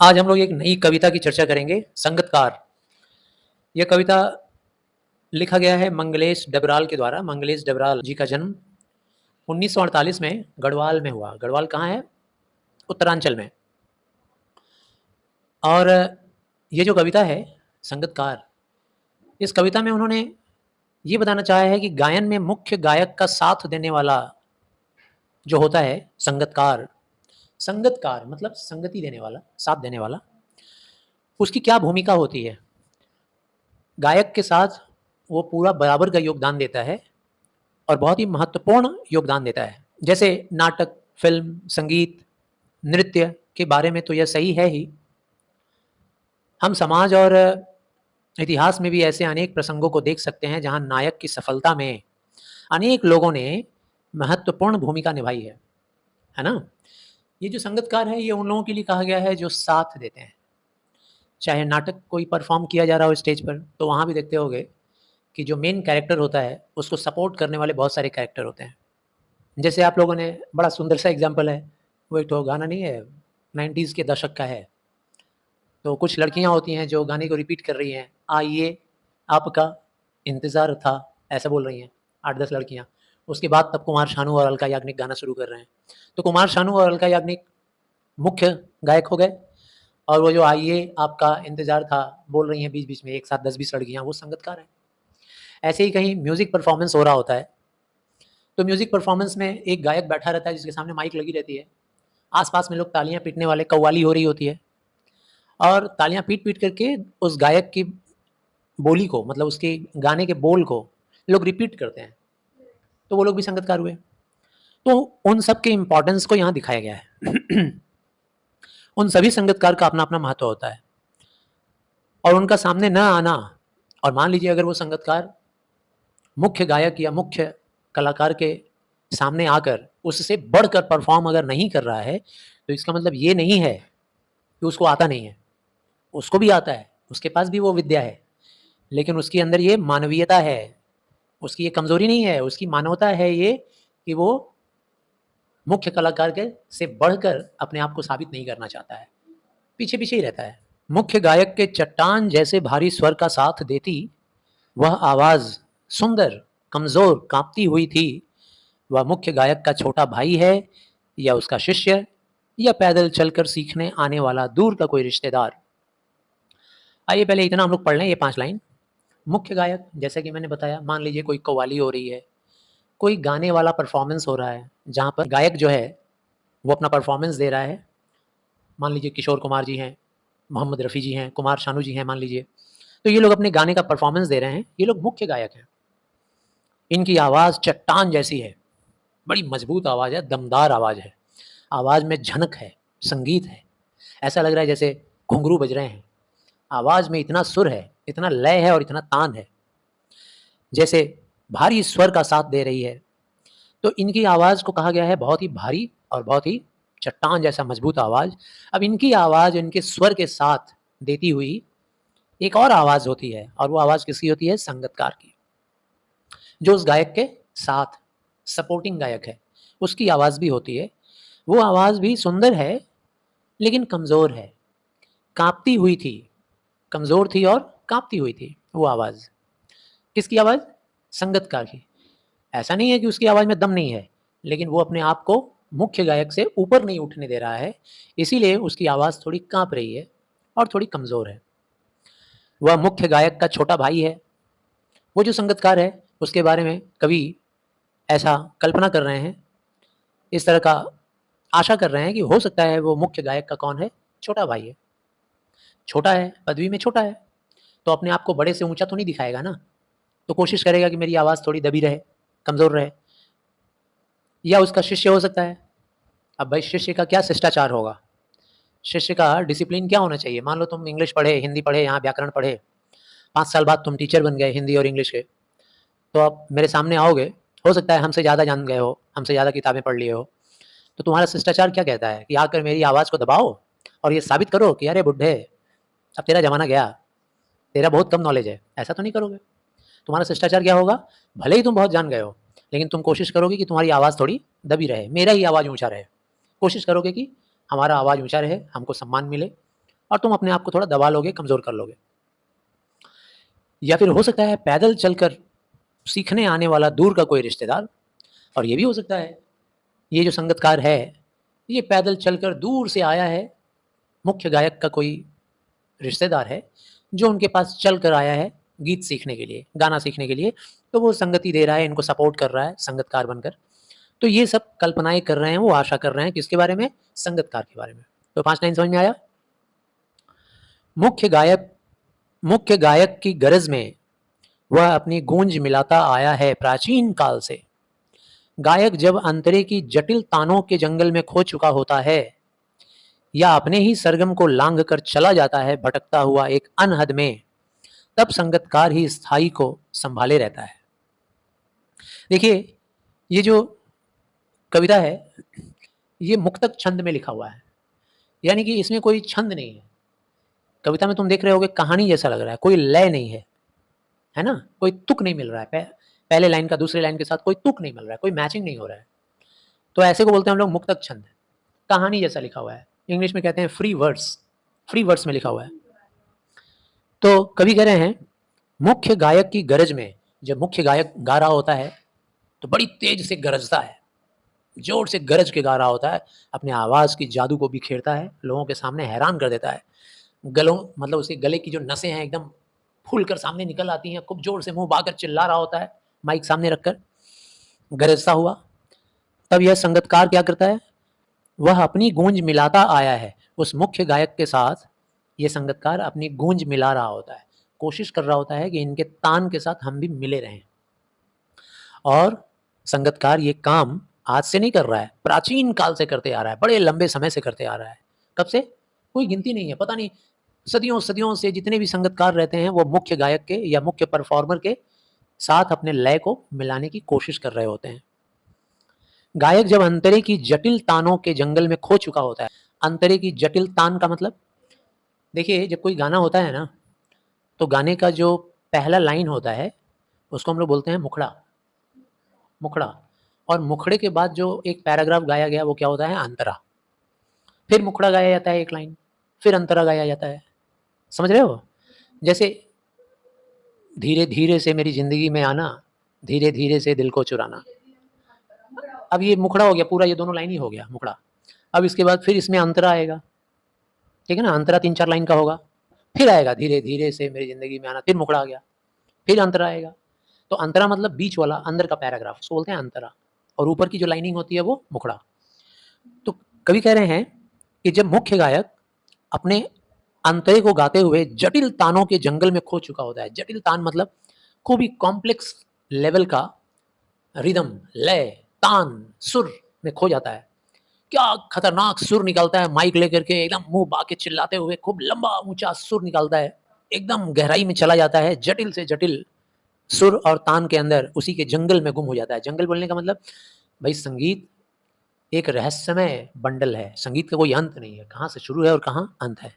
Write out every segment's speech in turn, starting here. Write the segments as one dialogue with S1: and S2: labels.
S1: आज हम लोग एक नई कविता की चर्चा करेंगे, संगतकार। यह कविता लिखा गया है मंगलेश डबराल के द्वारा। मंगलेश डबराल जी का जन्म 1948 में गढ़वाल में हुआ। गढ़वाल कहाँ है? उत्तरांचल में। और ये जो कविता है संगतकार, इस कविता में उन्होंने ये बताना चाहा है कि गायन में मुख्य गायक का साथ देने वाला जो होता है संगतकार, संगतकार मतलब संगति देने वाला, साथ देने वाला, उसकी क्या भूमिका होती है। गायक के साथ वो पूरा बराबर का योगदान देता है और बहुत ही महत्वपूर्ण योगदान देता है। जैसे नाटक, फिल्म, संगीत, नृत्य के बारे में तो यह सही है ही। हम समाज और इतिहास में भी ऐसे अनेक प्रसंगों को देख सकते हैं जहां नायक की सफलता में अनेक लोगों ने महत्वपूर्ण भूमिका निभाई है ना। ये जो संगीतकार है, ये उन लोगों के लिए कहा गया है जो साथ देते हैं। चाहे नाटक कोई परफॉर्म किया जा रहा हो स्टेज पर, तो वहाँ भी देखते होंगे कि जो मेन कैरेक्टर होता है उसको सपोर्ट करने वाले बहुत सारे कैरेक्टर होते हैं। जैसे आप लोगों ने बड़ा सुंदर सा एग्जाम्पल है, वो एक तो गाना नहीं है 90s के दशक का है, तो कुछ लड़कियां होती हैं जो गाने को रिपीट कर रही हैं, आइए आपका इंतज़ार था, ऐसा बोल रही हैं 8-10 लड़कियां। उसके बाद तब कुमार शानू और अलका याग्निक गाना शुरू कर रहे हैं, तो कुमार शानू और अलका याग्निक मुख्य गायक हो गए, और वो जो आइए आपका इंतज़ार था बोल रही हैं बीच बीच में एक साथ 10-20 लड़कियां, वो संगतकार हैं। ऐसे ही कहीं म्यूज़िक परफॉर्मेंस हो रहा होता है, तो म्यूज़िक परफॉर्मेंस में एक गायक बैठा रहता है जिसके सामने माइक लगी रहती है, आसपास में लोग तालियां पीटने वाले, कव्वाली हो रही होती है, और तालियां पीट पीट करके उस गायक की बोली को, मतलब उसके गाने के बोल को लोग रिपीट करते हैं, तो वो लोग भी संगतकार हुए। तो उन सब के इम्पोर्टेंस को यहाँ दिखाया गया है। उन सभी संगतकार का अपना अपना महत्व होता है, और उनका सामने न आना, और मान लीजिए अगर वो संगतकार मुख्य गायक या मुख्य कलाकार के सामने आकर उससे बढ़कर परफॉर्म अगर नहीं कर रहा है, तो इसका मतलब ये नहीं है कि उसको आता नहीं है। उसको भी आता है, उसके पास भी वो विद्या है, लेकिन उसके अंदर ये मानवीयता है, उसकी ये कमजोरी नहीं है, उसकी मानवता है ये कि वो मुख्य कलाकार के से बढ़कर अपने आप को साबित नहीं करना चाहता है, पीछे पीछे ही रहता है। मुख्य गायक के चट्टान जैसे भारी स्वर का साथ देती वह आवाज सुंदर, कमजोर, कांपती हुई थी। वह मुख्य गायक का छोटा भाई है, या उसका शिष्य, या पैदल चलकर सीखने आने वाला दूर का कोई रिश्तेदार। आइए पहले इतना हम लोग पढ़ लें, ये 5 लाइन। मुख्य गायक, जैसे कि मैंने बताया, मान लीजिए कोई कव्वाली हो रही है, कोई गाने वाला परफॉर्मेंस हो रहा है जहाँ पर गायक जो है वो अपना परफॉर्मेंस दे रहा है। मान लीजिए किशोर कुमार जी हैं, मोहम्मद रफ़ी जी हैं, कुमार शानू जी हैं मान लीजिए, तो ये लोग अपने गाने का परफॉर्मेंस दे रहे हैं, ये लोग मुख्य गायक हैं। इनकी आवाज़ चट्टान जैसी है, बड़ी मजबूत आवाज़ है, दमदार आवाज़ है, आवाज़ में झनक है, संगीत है, ऐसा लग रहा है जैसे घुंघरू बज रहे हैं। आवाज़ में इतना सुर है, इतना लय है और इतना तान है, जैसे भारी स्वर का साथ दे रही है। तो इनकी आवाज़ को कहा गया है बहुत ही भारी और बहुत ही चट्टान जैसा मजबूत आवाज़। अब इनकी आवाज़ इनके स्वर के साथ देती हुई एक और आवाज़ होती है, और वो आवाज़ किसकी होती है? संगतकार की, जो उस गायक के साथ सपोर्टिंग गायक है, उसकी आवाज़ भी होती है। वो आवाज़ भी सुंदर है लेकिन कमज़ोर है, काँपती हुई थी, कमज़ोर थी और काँपती हुई थी वो आवाज़। किसकी आवाज़? संगतकार की। ऐसा नहीं है कि उसकी आवाज़ में दम नहीं है, लेकिन वो अपने आप को मुख्य गायक से ऊपर नहीं उठने दे रहा है, इसीलिए उसकी आवाज़ थोड़ी काँप रही है और थोड़ी कमज़ोर है। वह मुख्य गायक का छोटा भाई है। वो जो संगीतकार है, उसके बारे में कवि ऐसा कल्पना कर रहे हैं, इस तरह का आशा कर रहे हैं कि हो सकता है वो मुख्य गायक का कौन है? छोटा भाई है। छोटा है, पदवी में छोटा है, तो अपने आप को बड़े से ऊँचा तो नहीं दिखाएगा ना, तो कोशिश करेगा कि मेरी आवाज़ थोड़ी दबी रहे, कमज़ोर रहे। या उसका शिष्य हो सकता है। अब भाई शिष्य का क्या शिष्टाचार होगा? शिष्य का डिसिप्लिन क्या होना चाहिए? मान लो तुम इंग्लिश पढ़े, हिंदी पढ़े, यहाँ व्याकरण पढ़े, 5 साल बाद तुम टीचर बन गए हिंदी और इंग्लिश के, तो आप मेरे सामने आओगे, हो सकता है हमसे ज़्यादा जान गए हो, हमसे ज़्यादा किताबें पढ़ लिए हो, तो तुम्हारा शिष्टाचार क्या कहता है कि आकर मेरी आवाज़ को दबाओ और ये साबित करो कि अरे बुड्ढे, अब तेरा ज़माना गया, तेरा बहुत कम नॉलेज है, ऐसा तो नहीं करोगे। तुम्हारा शिष्टाचार क्या होगा? भले ही तुम बहुत जान गए हो, लेकिन तुम कोशिश करोगे कि तुम्हारी आवाज़ थोड़ी दबी रहे, मेरा ही आवाज़ ऊँचा रहे। कोशिश करोगे कि हमारा आवाज़ ऊँचा रहे, हमको सम्मान मिले, और तुम अपने आप को थोड़ा दबा लोगे, कमज़ोर कर लोगे। या फिर हो सकता है पैदल चलकर सीखने आने वाला दूर का कोई रिश्तेदार, और ये भी हो सकता है ये जो संगीतकार है ये पैदल चलकर दूर से आया है, मुख्य गायक का कोई रिश्तेदार है जो उनके पास चल कर आया है गीत सीखने के लिए, गाना सीखने के लिए, तो वो संगति दे रहा है, इनको सपोर्ट कर रहा है संगीतकार बनकर। तो ये सब कल्पनाएं कर रहे हैं, वो आशा कर रहे हैं किसके बारे में? संगीतकार के बारे में। तो 5 लाइन समझ में आया? मुख्य गायक की गरज में वह अपनी गूंज मिलाता आया है प्राचीन काल से। गायक जब अंतरे की जटिल तानों के जंगल में खो चुका होता है या अपने ही सरगम को लांघ कर चला जाता है भटकता हुआ एक अनहद में, तब संगीतकार ही स्थाई को संभाले रहता है। देखिए, ये जो कविता है ये मुक्तक छंद में लिखा हुआ है, यानी कि इसमें कोई छंद नहीं है। कविता में तुम देख रहे होगे कहानी जैसा लग रहा है, कोई लय नहीं है ना, कोई तुक नहीं मिल रहा है, पहले लाइन का दूसरे लाइन के साथ कोई तुक नहीं मिल रहा है, कोई मैचिंग नहीं हो रहा है। तो ऐसे को बोलते हैं हम लोग मुक्तक छंद, कहानी जैसा लिखा हुआ है। इंग्लिश में कहते हैं फ्री वर्ड्स में लिखा हुआ है। तो कवि कह रहे हैं मुख्य गायक की गरज में, जब मुख्य गायक गा रहा होता है तो बड़ी तेज से गरजता है, जोर से गरज के गा रहा होता है, अपने आवाज़ की जादू को बिखेरता है, लोगों के सामने हैरान कर देता है। गलों मतलब उसके गले की जो नसें हैं एकदम फूल कर सामने निकल आती हैं, खूब जोर से मुंह बाकर चिल्ला रहा होता है माइक सामने रखकर गरजता हुआ। तब यह संगीतकार क्या करता है? वह अपनी गूंज मिलाता आया है। उस मुख्य गायक के साथ ये संगीतकार अपनी गूंज मिला रहा होता है, कोशिश कर रहा होता है कि इनके तान के साथ हम भी मिले रहें। और संगीतकार ये काम आज से नहीं कर रहा है, प्राचीन काल से करते आ रहा है, बड़े लंबे समय से करते आ रहा है। कब से? कोई गिनती नहीं है, पता नहीं, सदियों सदियों से जितने भी संगीतकार रहते हैं वो मुख्य गायक के या मुख्य परफॉर्मर के साथ अपने लय को मिलाने की कोशिश कर रहे होते हैं। गायक जब अंतरे की जटिल तानों के जंगल में खो चुका होता है। अंतरे की जटिल तान का मतलब, देखिए जब कोई गाना होता है ना, तो गाने का जो पहला लाइन होता है उसको हम लोग बोलते हैं मुखड़ा, और मुखड़े के बाद जो एक पैराग्राफ गाया गया वो क्या होता है? अंतरा। फिर मुखड़ा गाया जाता है एक लाइन, फिर अंतरा गाया जाता है। समझ रहे हो? जैसे धीरे धीरे से मेरी जिंदगी में आना, धीरे धीरे से दिल को चुराना। अब ये मुखड़ा हो गया पूरा, ये दोनों लाइन ही हो गया मुखड़ा। अब इसके बाद फिर इसमें अंतरा आएगा, ठीक है ना, अंतरा 3-4 लाइन का होगा, फिर आएगा धीरे धीरे से मेरी जिंदगी में आना, फिर मुखड़ा आ गया, फिर अंतरा आएगा। तो अंतरा मतलब बीच वाला, अंदर का पैराग्राफ, उसको बोलते हैं अंतरा, और ऊपर की जो लाइनिंग होती है वो मुखड़ा। तो कवि कह रहे हैं कि जब मुख्य गायक अपने अंतरे को गाते हुए जटिल तानों के जंगल में खो चुका होता है, जटिल तान मतलब खूब ही कॉम्प्लेक्स लेवल का रिदम, लय, तान, सुर में खो जाता है। क्या खतरनाक सुर निकालता है माइक लेकर के, एकदम मुंह बाके चिल्लाते हुए खूब लंबा ऊंचा सुर निकालता है, एकदम गहराई में चला जाता है, जटिल से जटिल सुर और तान के अंदर उसी के जंगल में गुम हो जाता है। जंगल बोलने का मतलब भाई संगीत एक रहस्यमय बंडल है, संगीत का कोई अंत नहीं है, कहाँ से शुरू है और कहाँ अंत है।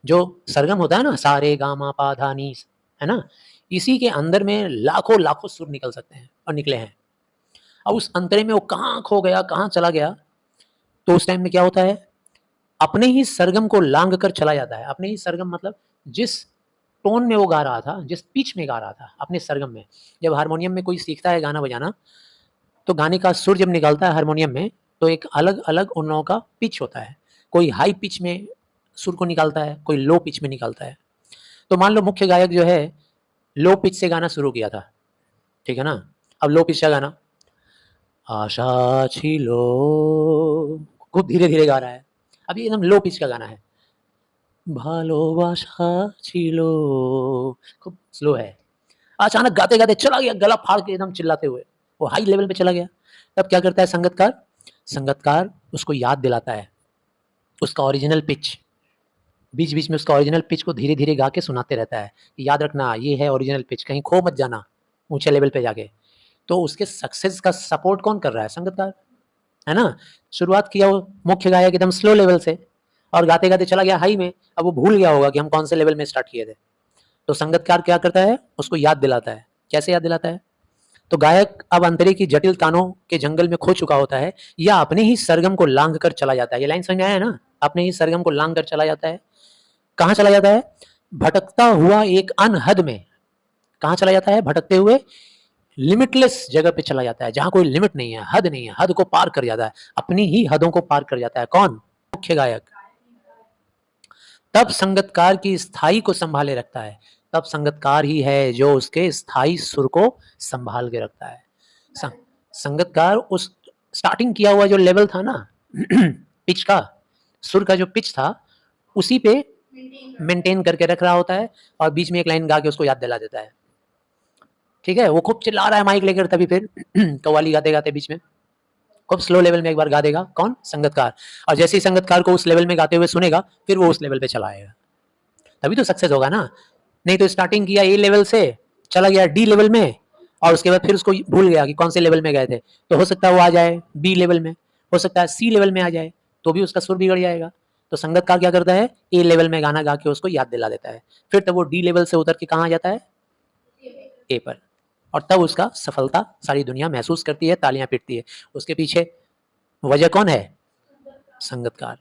S1: जो सरगम होता है ना, सा रे गा मा पा धा नी, है ना, इसी के अंदर में लाखों लाखों सुर निकल सकते हैं और निकले हैं। अब उस अंतरे में वो कहाँ खो गया, कहाँ चला गया, तो उस टाइम में क्या होता है? अपने ही सरगम को लांघ कर चला जाता है। अपने ही सरगम मतलब जिस टोन में वो गा रहा था, जिस पिच में गा रहा था अपने सरगम में। जब हारमोनियम में कोई सीखता है गाना बजाना, तो गाने का सुर जब निकलता है हारमोनियम में, तो एक अलग अलग उन लोगों का पिच होता है। कोई हाई पिच में सुर को निकालता है, कोई लो पिच में निकालता है। तो मान लो मुख्य गायक जो है लो पिच से गाना शुरू किया था, ठीक है ना, अब लो पिच का गाना, आशा छिलो, खूब धीरे धीरे गा रहा है, अब ये एकदम लो पिच का गाना है, भालोबाशा छिलो, खूब स्लो है। अचानक गाते गाते चला गया गला फाड़ के एकदम चिल्लाते हुए, वो हाई लेवल पे चला गया। तब क्या करता है संगीतकार उसको याद दिलाता है उसका ओरिजिनल पिच, बीच बीच में उसका ओरिजिनल पिच को धीरे धीरे गा के सुनाते रहता है कि याद रखना ये है ओरिजिनल पिच, कहीं खो मत जाना ऊंचे लेवल पे जाके। तो उसके सक्सेस का सपोर्ट कौन कर रहा है? संगीतकार, है ना। शुरुआत किया वो मुख्य गायक एकदम स्लो लेवल से, और गाते गाते चला गया हाई में, अब वो भूल गया होगा कि हम कौन से लेवल में स्टार्ट किए थे। तो संगीतकार क्या करता है? उसको याद दिलाता है। कैसे याद दिलाता है? तो गायक अब अंतरे की जटिल तानों के जंगल में खो चुका होता है या अपने ही सरगम को लांघ कर चला जाता है। ये लाइन समझ में आया है ना? अपने ही सरगम को लांघ कर चला जाता है कहाँ चला जाता है? भटकता हुआ एक अनहद में। कहाँ चला जाता है? भटकते हुए लिमिटलेस जगह पे चला जाता है, जहां कोई लिमिट नहीं है, हद नहीं है, हद को पार कर जाता है, अपनी ही हदों को पार कर जाता है। कौन? मुख्य गायक। तब संगतकार की स्थाई को संभाले रखता है। तब संगतकार ही है जो उसके स्थाई सुर को संभाल के रखता है। संगतकार उस स्टार्टिंग किया हुआ जो लेवल था ना पिच का, सुर का जो पिच था, उसी पे मेंटेन करके रख रहा होता है और बीच में एक लाइन गा के उसको याद दिला देता है। ठीक है, वो खूब चिल्ला रहा है माइक लेकर, तभी फिर कव्वाली गाते गाते बीच में खूब स्लो लेवल में एक बार गा देगा। कौन? संगतकार। और जैसे ही संगतकार को उस लेवल में गाते हुए सुनेगा, फिर वो उस लेवल पे चला आएगा, तभी तो सक्सेस होगा ना। नहीं तो स्टार्टिंग किया ए लेवल से, चला गया डी लेवल में, और उसके बाद फिर उसको भूल गया कि कौन से लेवल में गए थे, तो हो सकता है वो आ जाए बी लेवल में, हो सकता है सी लेवल में आ जाए, तो भी उसका सुर बिगड़ जाएगा। तो संगतकार क्या करता है? ए लेवल में गाना गा के उसको याद दिला देता है, फिर तब वो डी लेवल से उतर के कहाँ आ जाता है? ए पर। और तब उसका सफलता सारी दुनिया महसूस करती है, तालियां पीटती है। उसके पीछे वजह कौन है? संगतकार।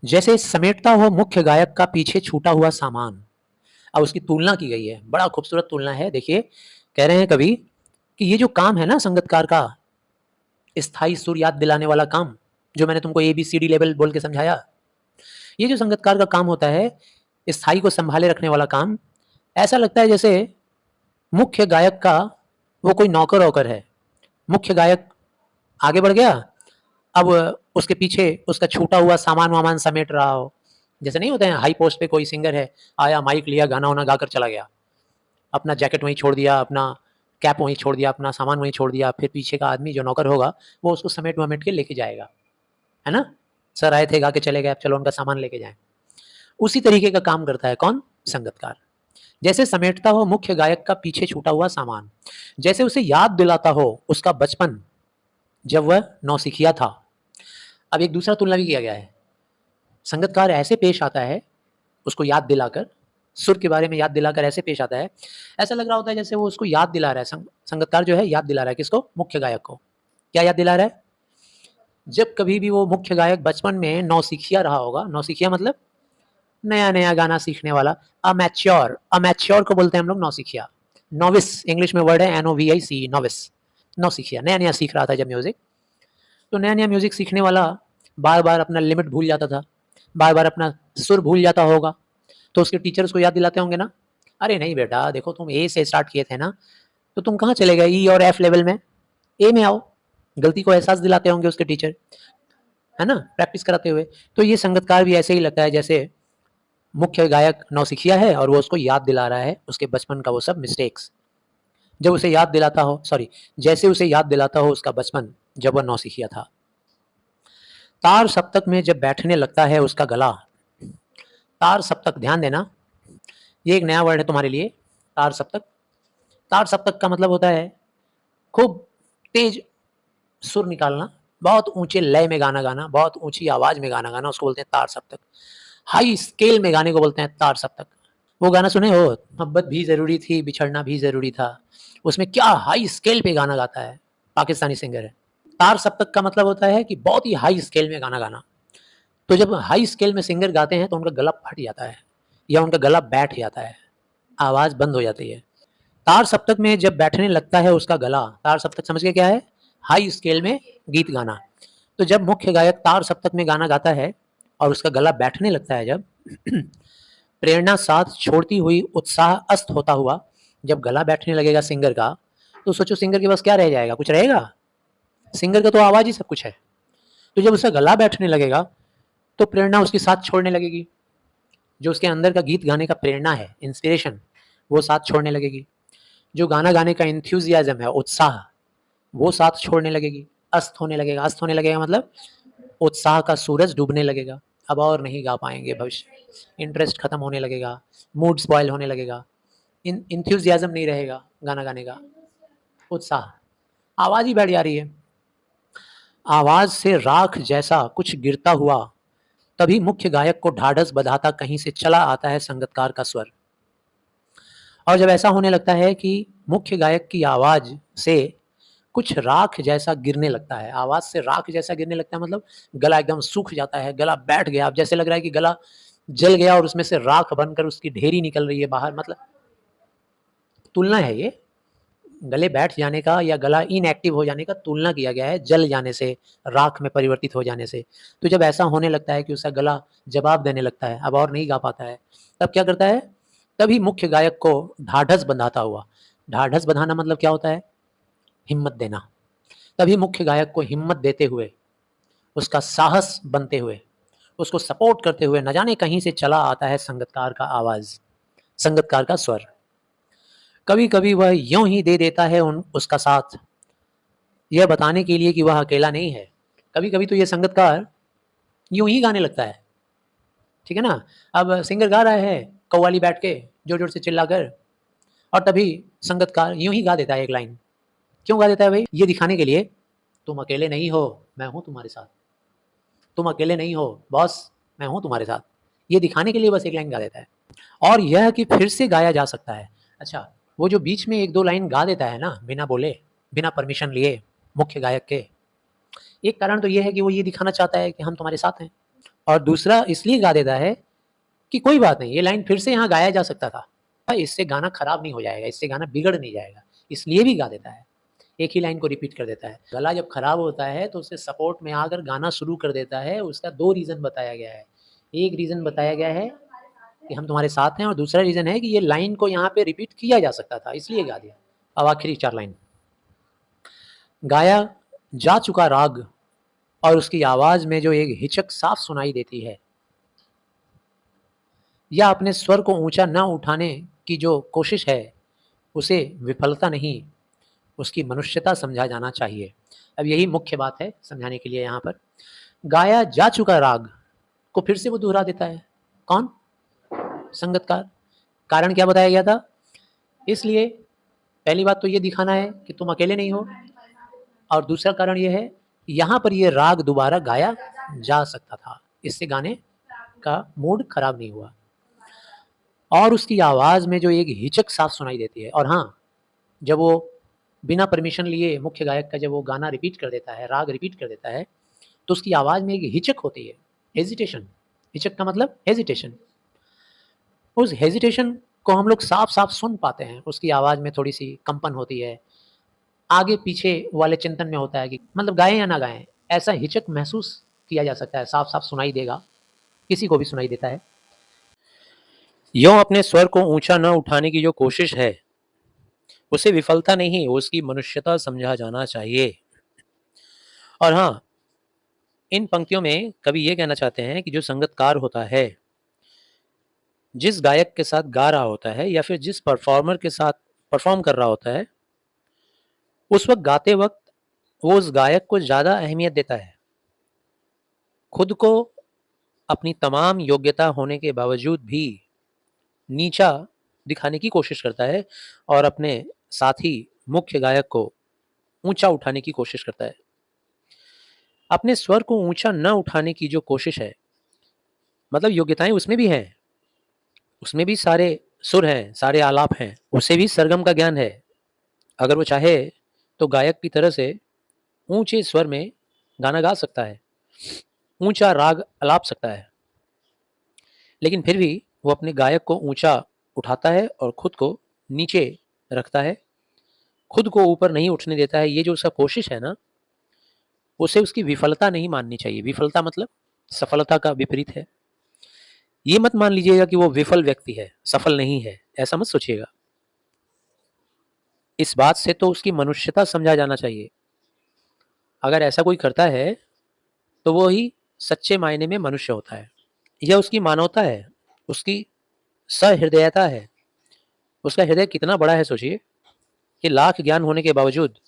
S1: जैसे समेटता हुआ मुख्य गायक का पीछे छूटा हुआ सामान। अब उसकी तुलना की गई है, बड़ा खूबसूरत तुलना है। देखिए, कह रहे हैं कवि कि ये जो काम है ना संगतकार का, स्थाई सुर याद दिलाने वाला काम, जो मैंने तुमको ABCD लेवल बोल के समझाया, ये जो संगतकार का काम होता है, स्थाई को संभाले रखने वाला काम, ऐसा लगता है जैसे मुख्य गायक का वो कोई नौकर वोकर है। मुख्य गायक आगे बढ़ गया, अब उसके पीछे उसका छूटा हुआ सामान वामान समेट रहा हो। जैसे नहीं होते हैं, हाई पोस्ट पे कोई सिंगर है, आया माइक लिया, गाना वाना गाकर चला गया, अपना जैकेट वहीं छोड़ दिया, अपना कैप वहीं छोड़ दिया, अपना सामान वहीं छोड़ दिया, फिर पीछे का आदमी जो नौकर होगा वो उसको समेट वमेट के लेके जाएगा, है ना। सर आए थे, गा के चले गए, अब चलो उनका सामान लेके जाएं। उसी तरीके का काम करता है कौन? संगतकार। जैसे समेटता हो मुख्य गायक का पीछे छूटा हुआ सामान, जैसे उसे याद दिलाता हो उसका बचपन जब वह नौसिखिया था। अब एक दूसरा तुलना भी किया गया है। संगतकार ऐसे पेश आता है, उसको याद दिलाकर, सुर के बारे में याद दिलाकर ऐसे पेश आता है, ऐसा लग रहा होता है जैसे वो उसको याद दिला रहा है। संगतकार जो है याद दिला रहा है किसको? मुख्य गायक को। क्या याद दिला रहा है? जब कभी भी वो मुख्य गायक बचपन में नौसिखिया रहा होगा, नौसिखिया मतलब नया नया गाना सीखने वाला, अमैच्योर, अमैच्योर को बोलते हैं हम लोग नौसिखिया। नोविस इंग्लिश में वर्ड है, NOVIC, नोविस, नौसिखिया, नया नया सीख रहा था जब म्यूजिक। तो नया नया म्यूजिक सीखने वाला बार बार अपना लिमिट भूल जाता था, बार बार अपना सुर भूल जाता होगा, तो उसके टीचर उसको याद दिलाते होंगे ना, अरे नहीं बेटा, देखो तुम ए से स्टार्ट किए थे ना, तो तुम कहाँ चले गए? ई और एफ लेवल में, ए में आओ। गलती को एहसास दिलाते होंगे उसके टीचर, है ना, प्रैक्टिस कराते हुए। तो ये संगतकार भी ऐसे ही लगता है जैसे मुख्य गायक नौसिखिया है और वो उसको याद दिला रहा है उसके बचपन का वो सब मिस्टेक्स, जब उसे याद दिलाता हो, सॉरी, जैसे उसे याद दिलाता हो उसका बचपन जब वह नौसिखिया था। तार सप्तक में जब बैठने लगता है उसका गला। तार सप्तक, ध्यान देना, ये एक नया वर्ड है तुम्हारे लिए, तार सप्तक। तार सप्तक का मतलब होता है खूब तेज सुर निकालना, बहुत ऊंचे लय में गाना गाना, बहुत ऊंची आवाज में गाना गाना, उसको बोलते हैं तार सप्तक। हाई स्केल में गाने को बोलते हैं तार सप्तक। वो गाना सुने हो, मोहब्बत भी जरूरी थी बिछड़ना भी जरूरी था, उसमें क्या हाई स्केल पे गाना गाता है, पाकिस्तानी सिंगर है। तार सप्तक का मतलब होता है कि बहुत ही हाई स्केल में गाना गाना। तो जब हाई स्केल में सिंगर गाते हैं तो उनका गला फट जाता है या उनका गला बैठ जाता है, आवाज बंद हो जाती है। तार सप्तक में जब बैठने लगता है उसका गला, तार सप्तक समझ के क्या है? हाई स्केल में गीत गाना। तो जब मुख्य गायक तार सप्तक में गाना गाता है और उसका गला बैठने लगता है, जब प्रेरणा साथ छोड़ती हुई उत्साह अस्त होता हुआ जब गला बैठने लगेगा सिंगर का, तो सोचो सिंगर के पास क्या रह जाएगा? कुछ रहेगा? सिंगर का तो आवाज ही सब कुछ है। तो जब उसका गला बैठने लगेगा तो प्रेरणा उसकी साथ छोड़ने लगेगी, जो उसके अंदर का गीत गाने का प्रेरणा है, इंस्पिरेशन, वो साथ छोड़ने लगेगी। जो गाना गाने का इंथ्यूजियाज्म है, उत्साह, वो साथ छोड़ने लगेगी, अस्त होने लगेगा। अस्त होने लगेगा मतलब उत्साह का सूरज डूबने लगेगा, अब और नहीं गा पाएंगे भविष्य, इंटरेस्ट खत्म होने लगेगा, मूड स्पॉइल होने लगेगा, इंथ्यूजियाज्म नहीं रहेगा गाना गाने का, उत्साह, आवाज ही बैठ जा रही है। आवाज से राख जैसा कुछ गिरता हुआ तभी मुख्य गायक को ढाढ़स बंधाता कहीं से चला आता है संगतकार का स्वर। और जब ऐसा होने लगता है कि मुख्य गायक की आवाज से कुछ राख जैसा गिरने लगता है, आवाज़ से राख जैसा गिरने लगता है मतलब गला एकदम सूख जाता है, गला बैठ गया, अब जैसे लग रहा है कि गला जल गया और उसमें से राख बनकर उसकी ढेरी निकल रही है बाहर, मतलब तुलना है ये, गले बैठ जाने का या गला इनएक्टिव हो जाने का तुलना किया गया है जल जाने से, राख में परिवर्तित हो जाने से। तो जब ऐसा होने लगता है कि उसका गला जवाब देने लगता है, अब और नहीं गा पाता है, तब क्या करता है? तभी मुख्य गायक को ढाढ़स बंधाता हुआ, ढाढ़स बंधाना मतलब क्या होता है? हिम्मत देना। तभी मुख्य गायक को हिम्मत देते हुए, उसका साहस बनते हुए, उसको सपोर्ट करते हुए न जाने कहीं से चला आता है संगीतकार का आवाज़, संगीतकार का स्वर। कभी-कभी वह यूँ ही दे देता है उसका साथ, यह बताने के लिए कि वह अकेला नहीं है। कभी-कभी तो ये संगीतकार यूँ ही गाने लगता है, ठीक है ना? अब सिंगर गा रहा है कव्वाली बैठ के, ज़ोर-ज़ोर से चिल्लाकर, और तभी संगीतकार यूँ ही गा देता है एक लाइन। क्यों गा देता है भाई? ये दिखाने के लिए, तुम अकेले नहीं हो, मैं हूँ तुम्हारे साथ। तुम अकेले नहीं हो बॉस, मैं हूँ तुम्हारे साथ। ये दिखाने के लिए बस एक लाइन गा देता है, और यह कि फिर से गाया जा सकता है। अच्छा, वो जो बीच में 1-2 लाइन गा देता है ना, बिना बोले, बिना परमिशन लिए मुख्य गायक के, एक कारण तो ये है कि वो ये दिखाना चाहता है कि हम तुम्हारे साथ हैं, और दूसरा इसलिए गा देता है कि कोई बात नहीं, ये लाइन फिर से यहाँ गाया जा सकता था। इससे गाना खराब नहीं हो जाएगा, इससे गाना बिगड़ नहीं जाएगा, इसलिए भी गा देता है। एक ही लाइन को रिपीट कर देता है। गला जब खराब होता है तो उससे सपोर्ट में आकर गाना शुरू कर देता है। उसका 2 रीज़न बताया गया है। एक रीज़न बताया गया है कि हम तुम्हारे साथ हैं, और दूसरा रीज़न है कि ये लाइन को यहाँ पे रिपीट किया जा सकता था, इसलिए गा दिया। अब आखिरी 4 लाइन। गाया जा चुका राग, और उसकी आवाज़ में जो एक हिचक साफ सुनाई देती है, या अपने स्वर को ऊँचा न उठाने की जो कोशिश है, उसे विफलता नहीं, उसकी मनुष्यता समझा जाना चाहिए। अब यही मुख्य बात है समझाने के लिए यहाँ पर। गाया जा चुका राग को फिर से वो दोहरा देता है। कौन? संगीतकार। कारण क्या बताया गया था? इसलिए पहली बात तो ये दिखाना है कि तुम अकेले नहीं हो, और दूसरा कारण ये है, यहाँ पर ये राग दोबारा गाया जा सकता था। इससे गाने का मूड खराब नहीं हुआ, और उसकी आवाज़ में जो एक हिचक साफ सुनाई देती है। और हाँ, जब वो बिना परमिशन लिए मुख्य गायक का जब वो गाना रिपीट कर देता है, राग रिपीट कर देता है, तो उसकी आवाज़ में एक हिचक होती है, हेजिटेशन। हिचक का मतलब हेजिटेशन। उस हेजिटेशन को हम लोग साफ-साफ सुन पाते हैं। उसकी आवाज़ में थोड़ी-सी कंपन होती है। आगे-पीछे वाले चिंतन में होता है कि मतलब गाएँ या ना गाएँ, ऐसा हिचक महसूस किया जा सकता है, साफ-साफ सुनाई देगा, किसी को भी सुनाई देता है। यों अपने स्वर को ऊँचा न उठाने की जो कोशिश है, उसे विफलता नहीं, उसकी मनुष्यता समझा जाना चाहिए। और हाँ, इन पंक्तियों में कवि ये कहना चाहते हैं कि जो संगीतकार होता है, जिस गायक के साथ गा रहा होता है या फिर जिस परफॉर्मर के साथ परफॉर्म कर रहा होता है, उस वक़्त गाते वक़्त वो उस गायक को ज़्यादा अहमियत देता है। खुद को अपनी तमाम योग्यता होने के बावजूद भी नीचा दिखाने की कोशिश करता है, और अपने साथी मुख्य गायक को ऊँचा उठाने की कोशिश करता है। अपने स्वर को ऊँचा न उठाने की जो कोशिश है, मतलब योग्यताएँ उसमें भी हैं, उसमें भी सारे सुर हैं, सारे आलाप हैं, उसे भी सरगम का ज्ञान है। अगर वो चाहे तो गायक की तरह से ऊँचे स्वर में गाना गा सकता है, ऊँचा राग अलाप सकता है, लेकिन फिर भी वो अपने गायक को ऊँचा उठाता है और खुद को नीचे रखता है, खुद को ऊपर नहीं उठने देता है। ये जो उसका कोशिश है ना, उसे उसकी विफलता नहीं माननी चाहिए। विफलता मतलब सफलता का विपरीत है। ये मत मान लीजिएगा कि वो विफल व्यक्ति है, सफल नहीं है, ऐसा मत सोचिएगा। इस बात से तो उसकी मनुष्यता समझा जाना चाहिए। अगर ऐसा कोई करता है, तो वो ही सच्चे मायने में मनुष्य होता है। यह उसकी मानवता है, उसकी सहृदयता है। उसका हृदय कितना बड़ा है सोचिए, कि लाख ज्ञान होने के बावजूद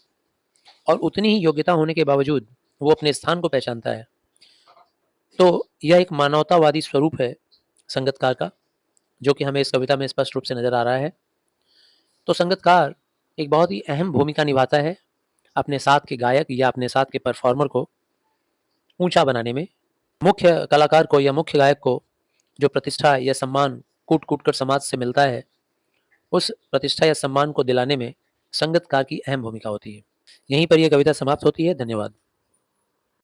S1: और उतनी ही योग्यता होने के बावजूद वो अपने स्थान को पहचानता है। तो यह एक मानवतावादी स्वरूप है संगीतकार का, जो कि हमें इस कविता में स्पष्ट रूप से नज़र आ रहा है। तो संगीतकार एक बहुत ही अहम भूमिका निभाता है अपने साथ के गायक या अपने साथ के परफॉर्मर को ऊंचा बनाने में। मुख्य कलाकार को या मुख्य गायक को जो प्रतिष्ठा या सम्मान कूट कूट कर समाज से मिलता है, उस प्रतिष्ठा या सम्मान को दिलाने में संगीतकार की अहम भूमिका होती है। यहीं पर ये कविता समाप्त होती है। धन्यवाद।